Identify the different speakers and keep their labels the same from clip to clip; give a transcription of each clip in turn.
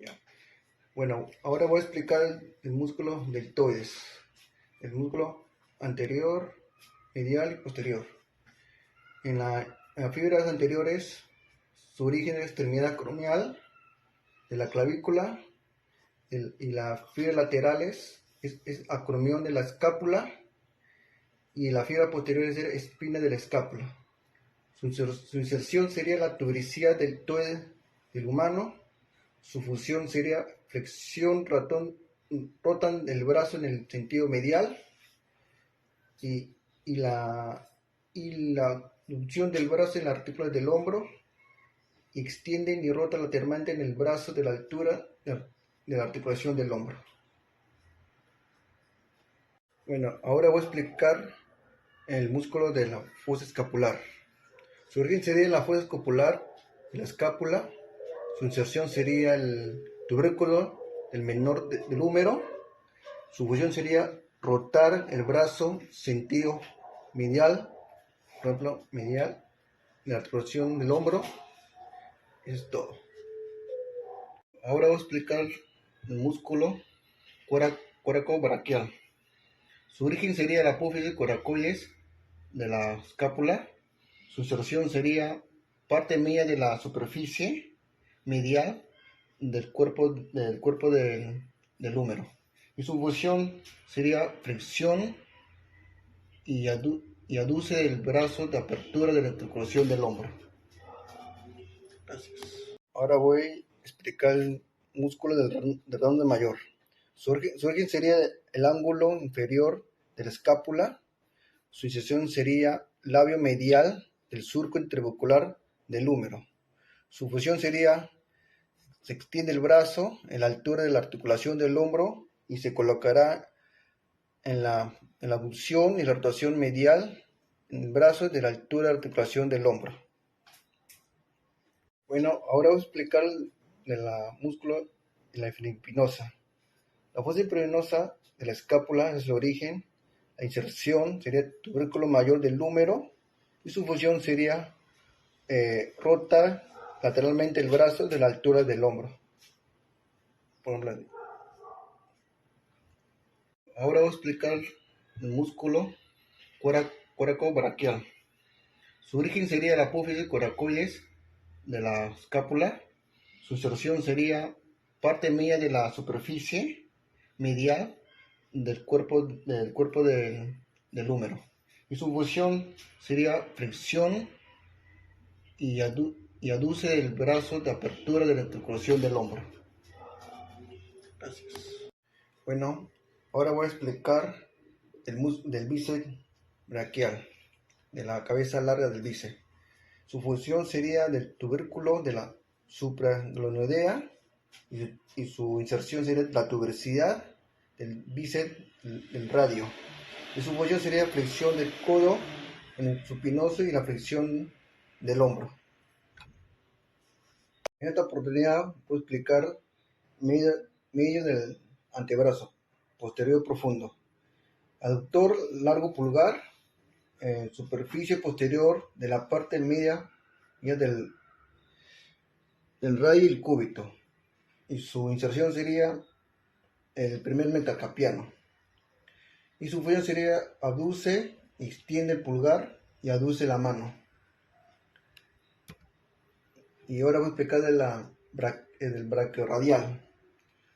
Speaker 1: Ya. Bueno, ahora voy a explicar el músculo deltoides, el músculo anterior, medial y posterior. En las fibras anteriores, su origen es extremidad acromial de la clavícula y las fibras laterales es acromión de la escápula y la fibra posterior es espina de la escápula. Su inserción sería la tuberosidad deltoide del humano. Su función sería flexión, rotan el brazo en el sentido medial y, y la, y la función del brazo en la artícula del hombro, y extienden y rotan lateralmente en el brazo de la altura de la articulación del hombro. Bueno, ahora voy a explicar el músculo de la fosa escapular. Su origen sería en la fosa escapular de la escápula. Su inserción sería el tubérculo del menor del húmero. Su función sería rotar el brazo sentido medial, por ejemplo, medial, la articulación del hombro. Es todo. Ahora voy a explicar el músculo coracobraquial. Su origen sería la apófisis coracoides de la escápula. Su inserción sería parte media de la superficie medial del húmero. Y su función sería flexión y aduce el brazo de apertura de la articulación del hombro. Gracias. Ahora voy a explicar el músculo del radón mayor. Su origen sería el ángulo inferior de la escápula. Su inserción sería labio medial del surco interbucular del húmero. Su función sería, se extiende el brazo en la altura de la articulación del hombro y se colocará en la abducción y la rotación medial en el brazo de la altura de la articulación del hombro. Bueno, ahora voy a explicar el músculo de la infraespinosa. La fosa infraespinosa de la escápula es el origen. La inserción sería el tubérculo mayor del húmero y su función sería rotar lateralmente el brazo de la altura del hombro. Ahora voy a explicar el músculo coracobraquial. Su origen sería la apófisis coracoides de la escápula. Su inserción sería parte media de la superficie medial del cuerpo del húmero. Y su función sería flexión y aduce el brazo de apertura de la articulación del hombro. Gracias. Bueno, ahora voy a explicar del bíceps braquial, de la cabeza larga del bíceps. Su función sería del tubérculo de la supraglenoidea y su inserción sería la tuberosidad del bíceps del radio. Y su función sería flexión del codo en el supinoso y la flexión del hombro. En esta oportunidad voy a explicar medio del antebrazo, posterior profundo. Aductor largo pulgar, superficie posterior de la parte media del radio y el cúbito. Y su inserción sería el primer metacarpiano. Y su función sería abduce, extiende el pulgar y aduce la mano. Y ahora voy a explicar del braquiorradial.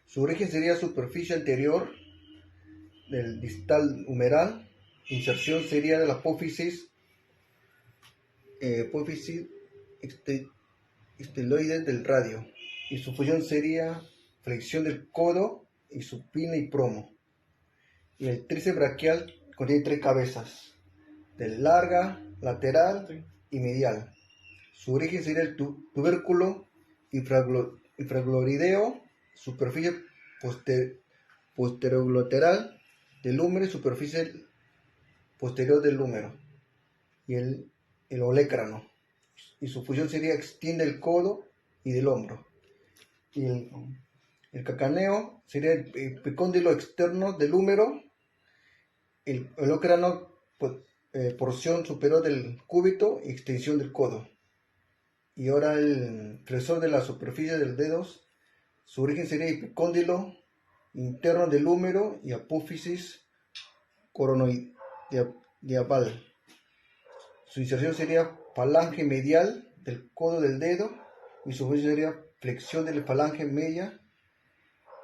Speaker 1: Su origen sería superficie anterior del distal humeral. Inserción sería de la apófisis esteloide del radio. Y su función sería flexión del codo y supina y promo. Y el tríceps braquial contiene 3 cabezas, de larga, lateral y medial. Su origen sería el tubérculo infragloideo, superficie posterogloteral del húmero y superficie posterior del húmero. Y el olecrano. Y su función sería extiende el codo y del hombro. Y el cacaneo sería el epicóndilo externo del húmero, el olecrano, porción superior del cúbito y extensión del codo. Y ahora el flexor de la superficie de los dedos Su origen sería epicóndilo interno del húmero y apófisis coronoidal. Su inserción sería falange medial del codo del dedo y su función sería flexión de la falange media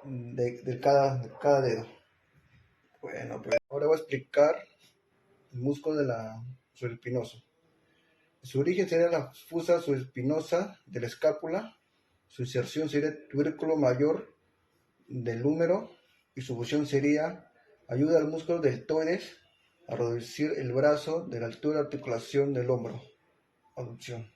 Speaker 1: de cada dedo. Bueno, pues ahora voy a explicar el músculo de la supraespinoso. Su origen sería la fosa subespinosa de la escápula. Su inserción sería el tubérculo mayor del húmero y su función sería ayuda al músculo deltoides a reducir el brazo de la altura de articulación del hombro. Aducción.